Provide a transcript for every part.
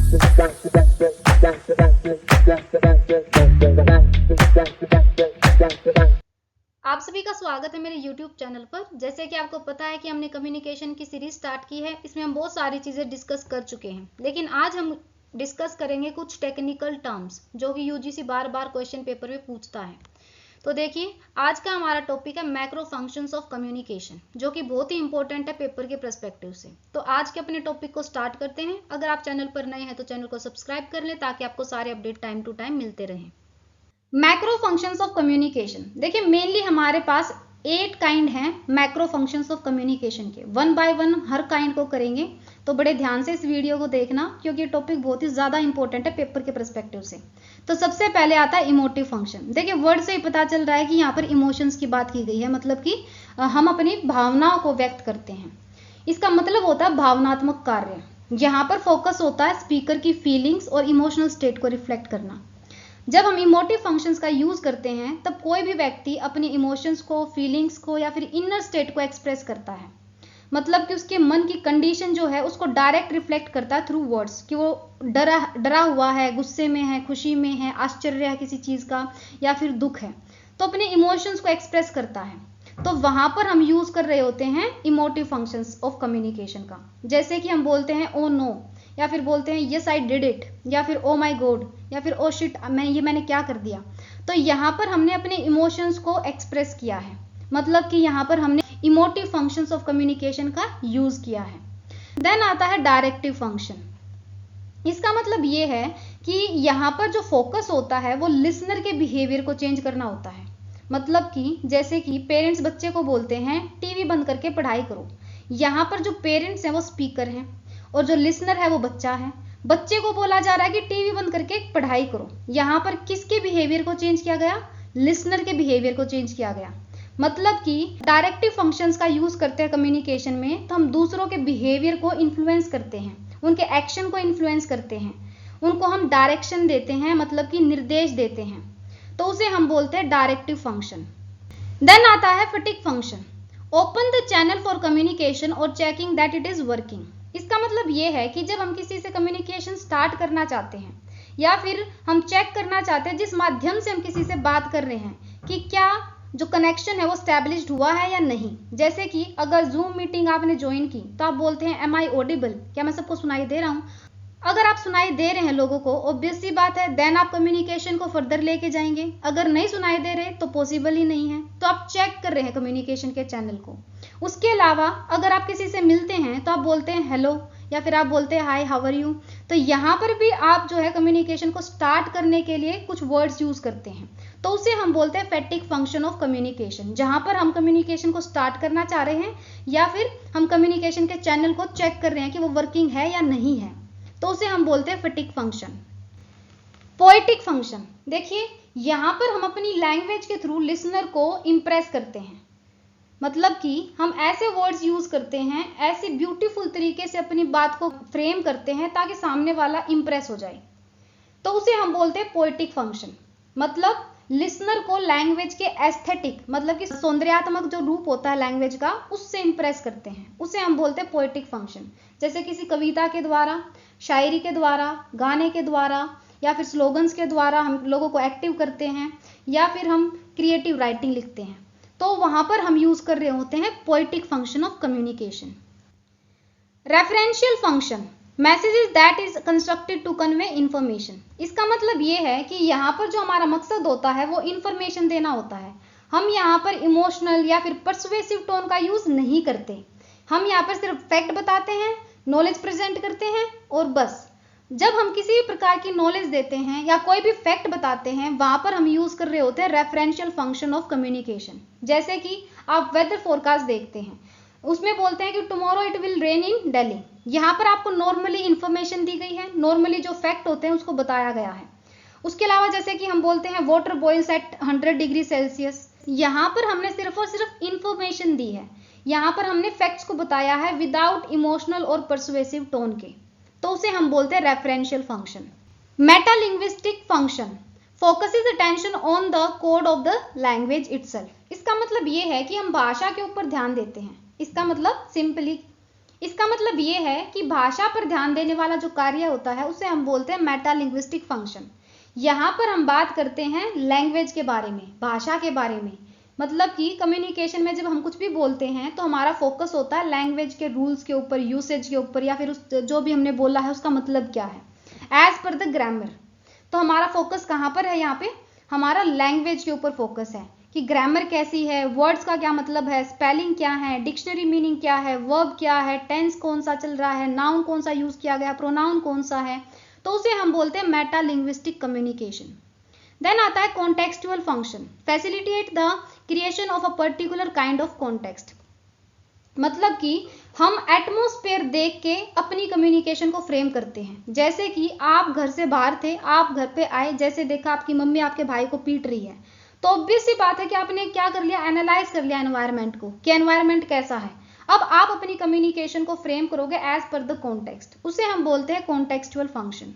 आप सभी का स्वागत है मेरे YouTube चैनल पर। जैसे कि आपको पता है कि हमने कम्युनिकेशन की सीरीज स्टार्ट की है। इसमें हम बहुत सारी चीज़ें डिस्कस कर चुके हैं, लेकिन आज हम डिस्कस करेंगे कुछ टेक्निकल टर्म्स जो कि यूजीसी बार बार क्वेश्चन पेपर में पूछता है। तो देखिए, आज का हमारा टॉपिक है मैक्रो फंक्शंस ऑफ कम्युनिकेशन, जो कि बहुत ही इंपॉर्टेंट है पेपर के पर्सपेक्टिव से। तो आज के अपने टॉपिक को स्टार्ट करते हैं। अगर आप चैनल पर नए हैं तो चैनल को सब्सक्राइब कर लें ताकि आपको सारे अपडेट टाइम टू टाइम मिलते रहें। मैक्रो फंक्शंस ऑफ कम्युनिकेशन, देखिए मेनली हमारे पास 8 काइंड हैं मैक्रो फंक्शंस ऑफ कम्युनिकेशन के। One by one her kind को करेंगे, तो बड़े ध्यान से इस वीडियो को देखना क्योंकि ये टॉपिक बहुत ही ज़्यादा इंपॉर्टेंट है पेपर के परस्पेक्टिव से। तो सबसे पहले आता है इमोटिव फंक्शन। देखिए वर्ड से ही पता चल रहा है कि यहाँ पर इमोशंस की बात की गई है, मतलब कि हम अपनी भावनाओं को व्यक्त करते हैं। इसका मतलब होता है भावनात्मक कार्य। यहाँ पर फोकस होता है स्पीकर की फीलिंग्स और इमोशनल स्टेट को रिफ्लेक्ट करना। जब हम इमोटिव फंक्शंस का यूज करते हैं तब कोई भी व्यक्ति अपने इमोशंस को, फीलिंग्स को या फिर इनर स्टेट को एक्सप्रेस करता है। मतलब कि उसके मन की कंडीशन जो है उसको डायरेक्ट रिफ्लेक्ट करता है थ्रू वर्ड्स, कि वो डरा हुआ है, गुस्से में है, खुशी में है, आश्चर्य है किसी चीज़ का, या फिर दुख है, तो अपने इमोशंस को एक्सप्रेस करता है। तो वहां पर हम यूज कर रहे होते हैं इमोटिव फंक्शंस ऑफ कम्युनिकेशन का। जैसे कि हम बोलते हैं ओ नो, या फिर बोलते हैं यस आई डिड इट, या फिर ओ माई गॉड, या फिर ओ शिट मैंने क्या कर दिया। तो यहाँ पर हमने अपने इमोशंस को एक्सप्रेस किया है, मतलब कि यहाँ पर हमने इमोटिव फंक्शंस ऑफ कम्युनिकेशन का यूज किया है। देन आता है डायरेक्टिव फंक्शन। इसका मतलब ये है कि यहाँ पर जो फोकस होता है वो लिसनर के बिहेवियर को चेंज करना होता है। मतलब कि जैसे कि पेरेंट्स बच्चे को बोलते हैं टीवी बंद करके पढ़ाई करो। यहाँ पर जो पेरेंट्स हैं वो स्पीकर हैं और जो लिसनर है वो बच्चा है। बच्चे को बोला जा रहा है कि टीवी बंद करके पढ़ाई करो। यहाँ पर किसके बिहेवियर को चेंज किया गया? लिसनर के बिहेवियर को चेंज किया गया। मतलब कि डायरेक्टिव फंक्शंस का यूज करते हैं कम्युनिकेशन में, तो हम दूसरों के बिहेवियर को इन्फ्लुएंस करते हैं, उनके एक्शन को इन्फ्लुएंस करते हैं, उनको हम डायरेक्शन देते हैं, मतलब कि निर्देश देते हैं, तो उसे हम बोलते हैं डायरेक्टिव फंक्शन। देन आता है fatigue function. Open the channel for communication और checking that it is working. इसका मतलब ये है कि जब हम किसी से कम्युनिकेशन स्टार्ट करना चाहते हैं या फिर हम चेक करना चाहते हैं जिस माध्यम से हम किसी से बात कर रहे हैं कि क्या जो कनेक्शन है वो स्टैब्लिश्ड हुआ है या नहीं। जैसे कि अगर जूम मीटिंग आपने ज्वाइन की तो आप बोलते हैं एम आई ऑडिबल, क्या मैं सबको सुनाई दे रहा हूँ। अगर आप सुनाई दे रहे हैं लोगों को, ऑब्वियस सी बात है, देन आप कम्युनिकेशन को फर्दर लेके जाएंगे। अगर नहीं सुनाई दे रहे तो पॉसिबल ही नहीं है, तो आप चेक कर रहे हैं कम्युनिकेशन के चैनल को। उसके अलावा अगर आप किसी से मिलते हैं तो आप बोलते हैं हेलो, या फिर आप बोलते हैं हाय हाउ आर यू। तो यहाँ पर भी आप जो है कम्युनिकेशन को स्टार्ट करने के लिए कुछ वर्ड्स यूज करते हैं, तो उसे हम बोलते हैं फैटिग फंक्शन ऑफ कम्युनिकेशन, जहां पर हम कम्युनिकेशन को स्टार्ट करना चाह रहे हैं या फिर हम कम्युनिकेशन के चैनल को चेक कर रहे हैं कि वो वर्किंग है या नहीं है, तो उसे हम बोलते हैं फटीग फंक्शन। पोएटिक फंक्शन, देखिए यहाँ पर हम अपनी लैंग्वेज के थ्रू लिसनर को इंप्रेस करते हैं। मतलब कि हम ऐसे वर्ड्स यूज करते हैं, ऐसे ब्यूटीफुल तरीके से अपनी बात को फ्रेम करते हैं ताकि सामने वाला इंप्रेस हो जाए, तो उसे हम बोलते हैं पोएटिक फंक्शन। मतलब लिसनर को लैंग्वेज के एस्थेटिक, मतलब कि सौंदर्यात्मक जो रूप होता है लैंग्वेज का, उससे इंप्रेस करते हैं, उसे हम बोलते हैं पोएटिक फंक्शन। जैसे किसी कविता के द्वारा, शायरी के द्वारा, गाने के द्वारा, या फिर स्लोगन्स के द्वारा हम लोगों को एक्टिव करते हैं, या फिर हम क्रिएटिव राइटिंग लिखते हैं, तो वहां पर हम यूज कर रहे होते हैं poetic function of communication. Referential function, messages that is constructed to convey information. इसका मतलब ये है कि यहाँ पर जो हमारा मकसद होता है वो इंफॉर्मेशन देना होता है। हम यहाँ पर इमोशनल या फिर परसुएसिव टोन का यूज नहीं करते। हम यहाँ पर सिर्फ फैक्ट बताते हैं, नॉलेज प्रेजेंट करते हैं और बस। जब हम किसी भी प्रकार की नॉलेज देते हैं या कोई भी फैक्ट बताते हैं, वहां पर हम यूज कर रहे होते हैं रेफरेंशियल फंक्शन ऑफ कम्युनिकेशन। जैसे कि आप वेदर फोरकास्ट देखते हैं, उसमें बोलते हैं कि टुमारो इट विल रेन इन दिल्ली। यहाँ पर आपको नॉर्मली इंफॉर्मेशन दी गई है, नॉर्मली जो फैक्ट होते हैं उसको बताया गया है। उसके अलावा जैसे कि हम बोलते हैं water boils at 100 degree Celsius, यहाँ पर हमने सिर्फ और सिर्फ इंफॉर्मेशन दी है, यहाँ पर हमने फैक्ट्स को बताया है विदाउट इमोशनल और परसुएसिव टोन के, तो उसे हम बोलते हैं referential function. Metalinguistic function focuses attention on the code of the language itself. इसका मतलब ये है कि हम भाषा के ऊपर ध्यान देते हैं। इसका मतलब सिंपली इसका मतलब ये है कि भाषा पर ध्यान देने वाला जो कार्य होता है उसे हम बोलते हैं मेटालिंग्विस्टिक फंक्शन। यहाँ पर हम बात करते हैं लैंग्वेज के बारे में, भाषा के बारे में। मतलब कि कम्युनिकेशन में जब हम कुछ भी बोलते हैं तो हमारा फोकस होता है लैंग्वेज के रूल्स के ऊपर, यूसेज के ऊपर, या फिर उस जो भी हमने बोला है उसका मतलब क्या है, एज पर द ग्रामर। तो हमारा फोकस कहाँ पर है, यहाँ पे हमारा लैंग्वेज के ऊपर फोकस है कि ग्रामर कैसी है, वर्ड्स का क्या मतलब है, स्पेलिंग क्या है, डिक्शनरी मीनिंग क्या है, वर्ब क्या है, टेंस कौन सा चल रहा है, नाउन कौन सा यूज किया गया, प्रोनाउन कौन सा है। तो उसे हम बोलते हैं मेटालिंग्विस्टिक कम्युनिकेशन। देन आता है contextual function, facilitate the creation of a particular kind of context. मतलब कि हम एटमॉस्फेयर देख के अपनी कम्युनिकेशन को फ्रेम करते हैं। जैसे कि आप घर से बाहर थे, आप घर पे आए, जैसे देखा आपकी मम्मी आपके भाई को पीट रही है, तो ऑब्वियस सी बात है कि आपने क्या कर लिया, एनालाइज कर लिया एनवायरनमेंट को कि एनवायरनमेंट कैसा है। अब आप अपनी कम्युनिकेशन को फ्रेम करोगे एज पर द कॉन्टेक्स्ट, उसे हम बोलते हैं contextual function.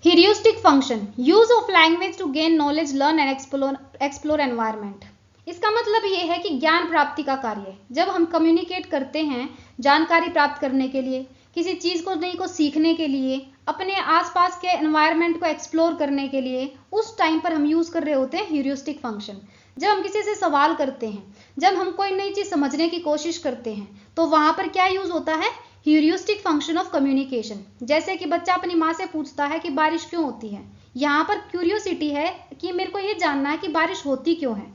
Heuristic function, use of language to gain knowledge, learn and explore environment. इसका मतलब ये है कि ज्ञान प्राप्ति का कार्य। जब हम कम्युनिकेट करते हैं जानकारी प्राप्त करने के लिए, किसी चीज को नई को सीखने के लिए, अपने आसपास के एनवायरनमेंट को एक्सप्लोर करने के लिए, उस टाइम पर हम यूज कर रहे होते हैं ह्यूरिस्टिक फंक्शन। जब हम किसी से सवाल करते हैं, जब हम कोई नई चीज समझने की कोशिश करते हैं, तो वहां पर क्या यूज होता है, ह्यूरिस्टिक फंक्शन ऑफ कम्युनिकेशन। जैसे कि बच्चा अपनी माँ से पूछता है कि बारिश क्यों होती है। यहाँ पर क्यूरियोसिटी है कि मेरे को ये जानना है कि बारिश होती क्यों है।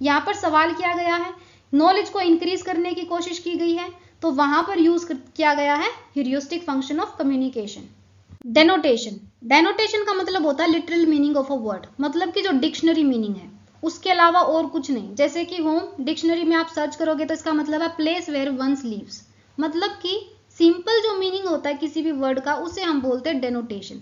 यहाँ पर सवाल किया गया है, नॉलेज को इंक्रीज करने की कोशिश की गई है, तो वहां पर यूज किया गया है ह्यूरिस्टिक फंक्शन ऑफ कम्युनिकेशन। डेनोटेशन, डेनोटेशन का मतलब होता है literal meaning of a word, मतलब कि जो डिक्शनरी मीनिंग है उसके अलावा और कुछ नहीं। जैसे कि होम डिक्शनरी में आप सर्च करोगे तो इसका मतलब है प्लेस वेयर वंस लीव्स, मतलब कि सिंपल जो मीनिंग होता है किसी भी वर्ड का उसे हम बोलते हैं डेनोटेशन।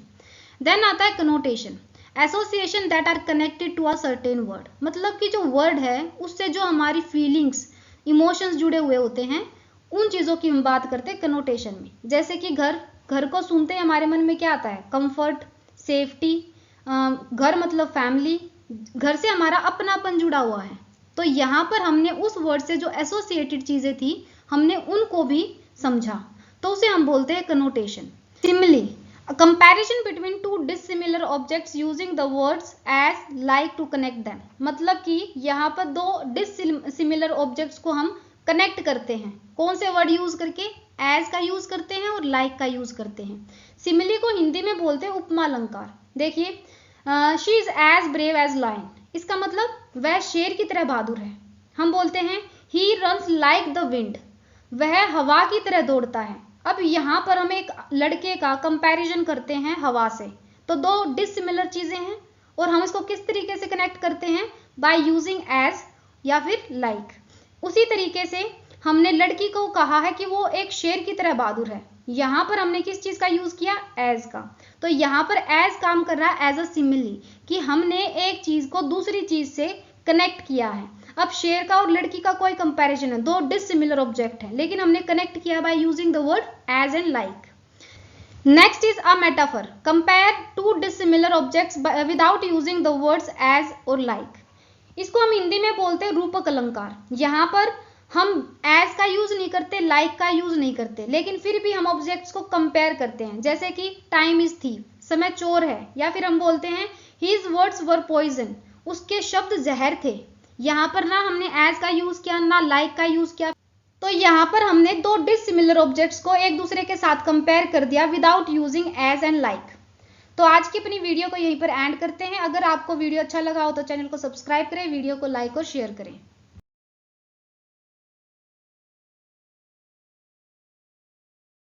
देन आता है connotation, association that are connected to a certain word, मतलब कि जो वर्ड है उससे जो हमारी फीलिंग्स, इमोशंस जुड़े हुए होते हैं, उन चीज़ों की हम बात करते हैं कनोटेशन में। जैसे कि घर, घर को सुनते ही हमारे मन में क्या आता है, कंफर्ट, सेफ्टी। घर मतलब फैमिली, घर से हमारा अपनापन जुड़ा हुआ है। तो यहाँ पर हमने उस वर्ड से जो एसोसिएटेड चीज़ें थी हमने उनको भी समझा, तो उसे हम बोलते हैं connotation. Simile, a comparison between two dissimilar objects using the words as like to connect them, मतलब कि यहाँ पर दो dissimilar objects को हम कनेक्ट करते हैं। कौन से वर्ड यूज करके, as का यूज करते हैं और like का यूज करते हैं। सिमिली को हिंदी में बोलते हैं उपमा अलंकार। देखिए, she is as brave as lion, इसका मतलब वह शेर की तरह बहादुर है। हम बोलते हैं he runs like the wind, वह हवा की तरह दौड़ता है। अब यहाँ पर हम एक लड़के का कंपैरिजन करते हैं हवा से, तो दो डिसिमिलर चीजें हैं और हम इसको किस तरीके से कनेक्ट करते हैं, बाय यूजिंग एज या फिर लाइक। उसी तरीके से हमने लड़की को कहा है कि वो एक शेर की तरह बहादुर है, यहाँ पर हमने किस चीज का यूज किया, एज का। तो यहाँ पर एज काम कर रहा है एज अ सिमिली, कि हमने एक चीज को दूसरी चीज से कनेक्ट किया है। अब शेर का और लड़की का कोई कंपैरिजन है, दो डिसिमिलर ऑब्जेक्ट है, लेकिन हमने कनेक्ट किया by using the word as and like. Next is a metaphor, compare to dissimilar objects without using the words as और लाइक। इसको हम हिंदी में बोलते हैं रूपक अलंकार। यहाँ पर हम एज का यूज नहीं करते, लाइक का यूज नहीं करते, लेकिन फिर भी हम ऑब्जेक्ट्स को कंपेयर करते हैं। जैसे कि टाइम इज थीफ, समय चोर है, या फिर हम बोलते हैं हिज वर्ड्स वर पॉइजन, उसके शब्द जहर थे। यहाँ पर ना हमने एज का यूज किया ना लाइक का यूज किया, तो यहाँ पर हमने दो डिसिमिलर ऑब्जेक्ट्स को एक दूसरे के साथ कंपेयर कर दिया without using as and like. तो आज की अपनी वीडियो को यहीं पर एंड करते हैं। अगर आपको वीडियो अच्छा लगा हो तो चैनल को सब्सक्राइब करें, वीडियो को लाइक और शेयर करें।